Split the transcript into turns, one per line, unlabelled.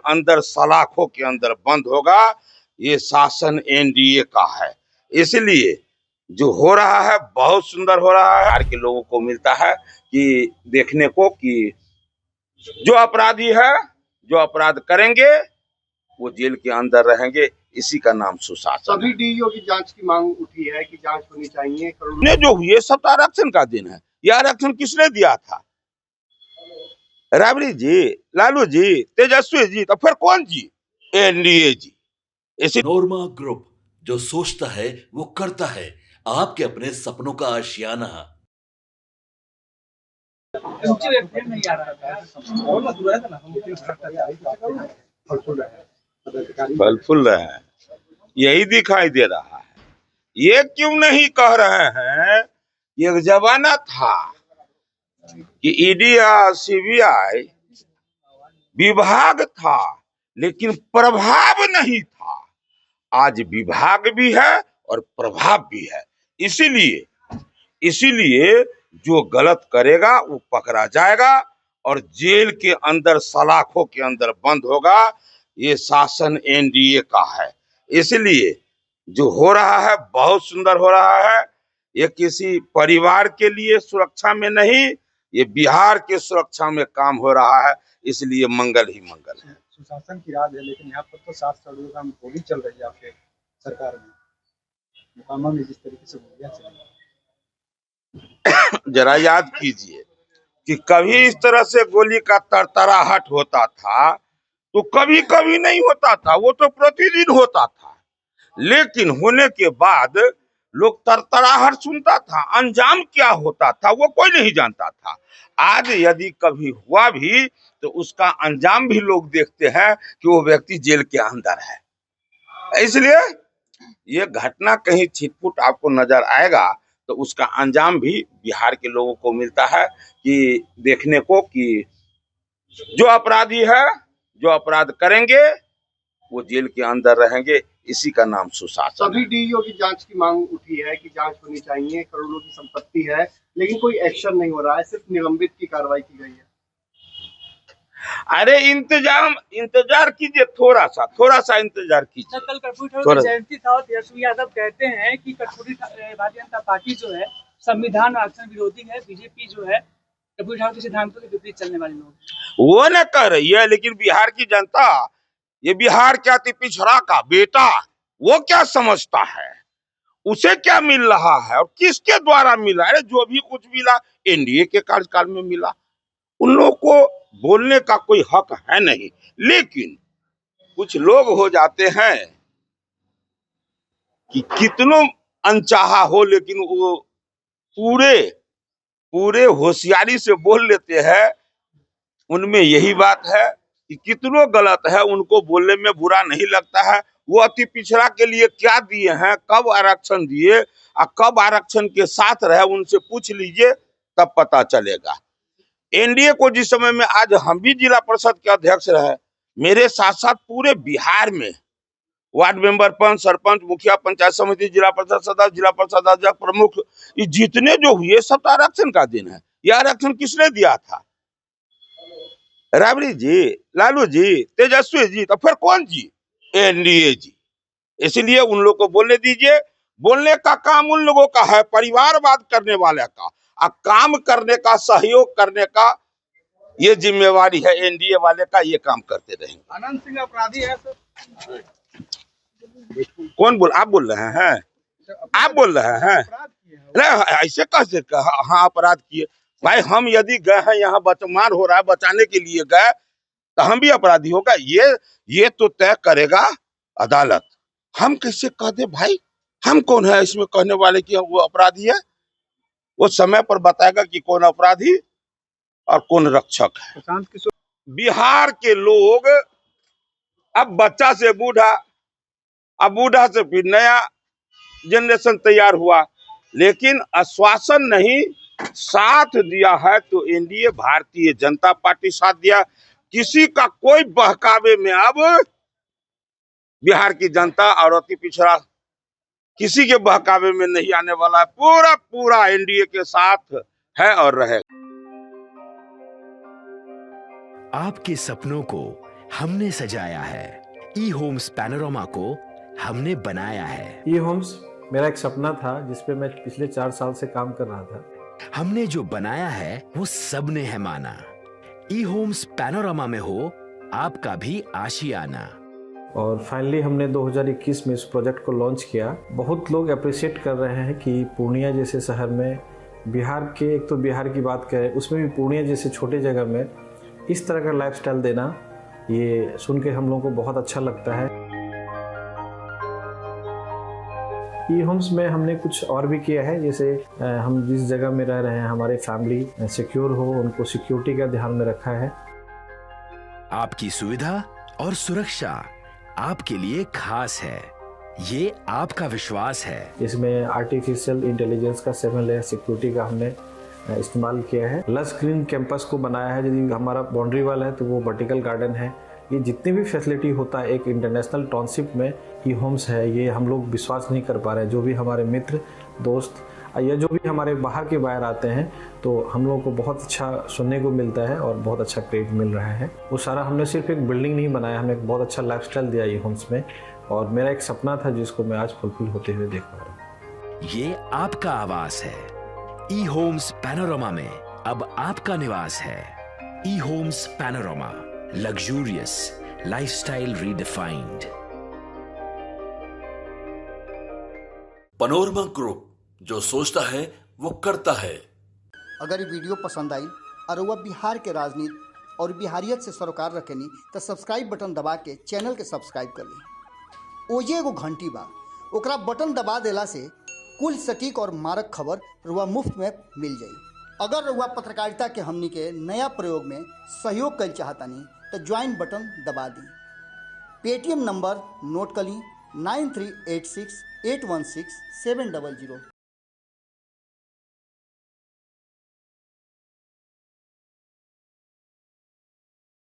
अंदर सलाखों के अंदर बंद होगा। ये शासन एनडीए का है, इसलिए जो हो रहा है बहुत सुंदर हो रहा है। बिहार के लोगों को मिलता है कि देखने को कि जो अपराधी है, जो अपराध करेंगे वो जेल के अंदर रहेंगे। इसी का नाम सुशासन।
सभी डीईओ की जांच की मांग उठी है कि जांच होनी चाहिए।
ने जो हुए सब तो आरक्षण का दिन है। ये आरक्षण किसने दिया था? राबड़ी जी, लालू जी, तेजस्वी जी, तो फिर कौन जी? एनडीए जी। इसी
नोरमा ग्रुप, जो सोचता है वो करता है। आपके अपने सपनों का आशियाना।
फल फूल रहे हैं, यही दिखाई दे रहा है। ये क्यों नहीं कह रहे हैं? एक जमाना था कि ईडी या सीबीआई विभाग था, लेकिन प्रभाव नहीं था। आज विभाग भी है और प्रभाव भी है। इसीलिए जो गलत करेगा वो पकड़ा जाएगा और जेल के अंदर सलाखों के अंदर बंद होगा। ये शासन एनडीए का है, इसलिए जो हो रहा है बहुत सुंदर हो रहा है। ये किसी परिवार के लिए सुरक्षा में नहीं, ये बिहार के सुरक्षा में काम हो रहा है, इसलिए मंगल ही मंगल है।
सुशासन की राज है, लेकिन यहाँ पर तो 7 करोड़ का गोली चल रही है आपके सरकार में। मुकामा में जिस तरीके से गोलियां चली,
जरा याद कीजिए कि कभी इस तरह से गोली का तरतराहट होता था तो कभी कभी नहीं होता था, वो तो प्रतिदिन होता था। लेकिन होने के बाद लोग तरतराहट सुनता था, अंजाम क्या होता था वो कोई नहीं जानता था। आज यदि कभी हुआ भी तो उसका अंजाम भी लोग देखते हैं कि वो व्यक्ति जेल के अंदर है। इसलिए ये घटना कहीं छिटपुट आपको नजर आएगा तो उसका अंजाम भी बिहार के लोगों को मिलता है कि देखने को कि जो अपराधी है, जो अपराध करेंगे वो जेल के अंदर रहेंगे। इसी का नाम सुशासन।
सभी डीईओ की जांच की मांग उठी है कि जांच होनी चाहिए। करोड़ों की संपत्ति है, लेकिन कोई एक्शन नहीं हो रहा है, सिर्फ निलंबित की कार्रवाई की गई है।
अरे इंतजार कीजिए, थोड़ा सा इंतजार कीजिए।
कल कर्पूरी ठाकुर की जयंती था और तेजस्वी यादव कहते हैं कि कर्पूरी भारतीय जनता पार्टी जो है संविधान और आरक्षण विरोधी है। बीजेपी जो है कर्पूरी ठाकुर के सिद्धांतों के विपरीत चलने वाले लोग
वो न कह रही है, लेकिन बिहार की जनता, ये बिहार क्या अति पिछड़ा का बेटा, वो क्या समझता है? उसे क्या मिल रहा है और किसके द्वारा मिला? अरे जो भी कुछ मिला एनडीए के कार्यकाल में मिला। उन लोगों को बोलने का कोई हक है नहीं, लेकिन कुछ लोग हो जाते हैं कि कितनों अनचाहा हो लेकिन वो पूरे होशियारी से बोल लेते हैं। उनमें यही बात है कि कितनों गलत है उनको बोलने में बुरा नहीं लगता है। वो अति पिछड़ा के लिए क्या दिए हैं, कब आरक्षण दिए और कब आरक्षण के साथ रहे, उनसे पूछ लीजिए तब पता चलेगा। एनडीए को जिस समय में, आज हम भी जिला परिषद के अध्यक्ष रहे, मेरे साथ साथ पूरे बिहार में वार्ड मेंबर, पंच, सरपंच, मुखिया, पंचायत समिति, जिला परिषद सदस्य, जिला परिषद अध्यक्ष, प्रमुख, ये जितने जो हुए सब तो आरक्षण का दिन है। ये आरक्षण किसने दिया था? राबड़ी जी, लालू जी, तेजस्वी जी, तो फिर कौन जी? एनडीए जी। इसलिए उन लोगों को बोलने दीजिए। बोलने का काम उन लोगों का है, परिवारवाद करने वाले का, और काम करने का, सहयोग करने का ये जिम्मेवारी है एनडीए वाले का। ये काम करते रहेंगे।
अनंत सिंह अपराधी है सर।
कौन बोल? आप बोल रहे हैं? आप बोल रहे हैं? अरे ऐसे कैसे? हाँ अपराध किए भाई। हम यदि गए हैं यहाँ बचमार हो रहा है बचाने के लिए गए तो हम भी अपराधी होगा? ये तो तय करेगा अदालत। हम कैसे कह दे भाई? हम कौन है इसमें कहने वाले कि वो अपराधी है? वो समय पर बताएगा कि कौन अपराधी और कौन रक्षक है। बिहार के लोग अब बच्चा से बूढ़ा, अब बूढ़ा से फिर नया जनरेशन तैयार हुआ, लेकिन आश्वासन नहीं साथ दिया है तो एनडीए भारतीय जनता पार्टी साथ दिया। किसी का कोई बहकावे में अब बिहार की जनता और अति पिछड़ा किसी के बहकावे में नहीं आने वाला है। पूरा एनडीए के साथ है और रहेगा।
आपके सपनों को हमने सजाया है, ई होम्स पैनोरामा को हमने बनाया है।
ई होम्स मेरा एक सपना था जिस पे मैं पिछले 4 साल से काम कर रहा था।
हमने जो बनाया है वो सबने है माना। ई होम्स पैनोरामा में हो आपका भी आशियाना।
और फाइनली हमने 2021 में इस प्रोजेक्ट को लॉन्च किया। बहुत लोग अप्रिशिएट कर रहे हैं कि पूर्णिया जैसे शहर में, बिहार के, एक तो बिहार की बात करें उसमें भी पूर्णिया जैसे छोटे जगह में इस तरह का लाइफस्टाइल देना, ये सुन के हम लोगों को बहुत अच्छा लगता है। ई होम्स में हमने कुछ और भी किया है, जैसे हम जिस जगह में रह रहे हैं हमारे फैमिली सिक्योर हो, उनको सिक्योरिटी का ध्यान में रखा है।
आपकी सुविधा और सुरक्षा आपके लिए खास है, ये आपका विश्वास है।
इसमें आर्टिफिशियल इंटेलिजेंस का 7 लेयर सिक्योरिटी का हमने इस्तेमाल किया है। लस ग्रीन कैंपस को बनाया है। यदि हमारा बाउंड्री वाल है तो वो वर्टिकल गार्डन है। ये जितनी भी फैसिलिटी होता है एक इंटरनेशनल टाउनशिप में ई होम्स है, ये हम लोग विश्वास नहीं कर पा रहे हैं। जो भी हमारे मित्र दोस्त या जो भी हमारे बाहर के बाहर आते हैं तो हम लोगों को बहुत अच्छा सुनने को मिलता है और बहुत अच्छा क्रेडिट मिल रहा है। वो सारा हमने सिर्फ एक बिल्डिंग नहीं बनाया, हमने एक बहुत अच्छा लाइफस्टाइल दिया ई होम्स में, और मेरा एक सपना था जिसको मैं आज फुलफिल होते हुए देख पा रहा हूँ।
ये आपका आवास है। ई होम्स पैनोरामा में अब आपका निवास है। E Homes Panorama, luxurious lifestyle redefined.
Panorama group, जो सोचता है वो करता है।
अगर ये वीडियो पसंद आई और वह बिहार के राजनीति और बिहारियत से सरोकार रखेनी तो सब्सक्राइब बटन दबा के चैनल के सब्सक्राइब कर ली। ओजे एगो घंटी बा, ओकरा बटन दबा देला से कुल सटीक और मारक खबर रुआ मुफ्त में मिल जाई। अगर रुआ पत्रकारिता के हमनी के नया प्रयोग में सहयोग कर चाहतानी तो ज्वाइन बटन दबा दी। पेटीएम नंबर नोट कर ली 9386816700।